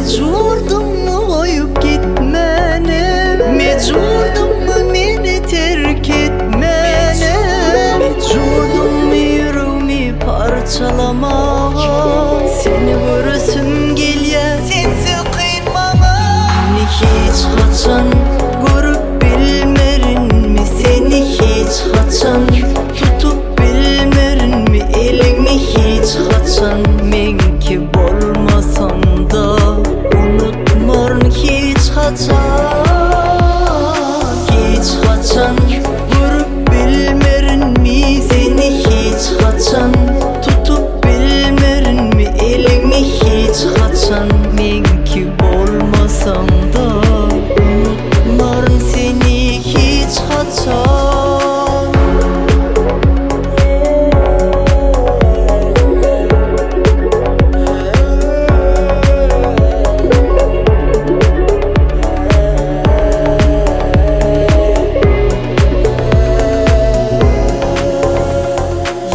Mecburdum mu koyup gitmene? Mecburdum mu beni terk etmene? Mecburdum mu yüreğimi parçalamaya? Seni görürsüm gelye sensiz kıymama. Seni hiç kaçan görüp bilmerin mi? Seni hiç kaçan tutup bilmerin mi? Elini hiç kaçan men ki bolmasam da unutmarın hiç kaçan. Hiç kaçan görüp bilmerin mi? Seni hiç kaçan tutup bilmerin mi? Elini hiç kaçan men ki bolmasam da unutmarın seni hiç kaçan.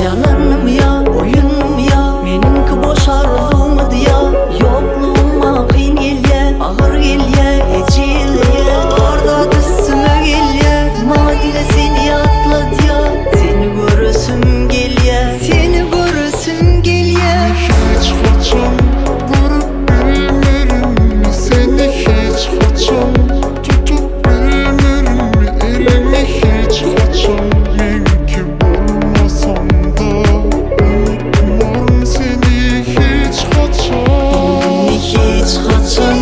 Yalanım ya, oyunum ya, benimki boş arzumdu ya. Yokluğuma kıyın gelye, ağır gelye, eceliye. Orada üstüme gelye, madine seni atlat ya. Seni görürsüm gelye, seni görürsüm gelye. Hiç kaçan görüp bilmerim mi? Seni hiç kaçan tutup bilmerim mi? Elini hiç kaçan men ki bolmasam da unutmam seni hiç kaçan. Hiç kaçan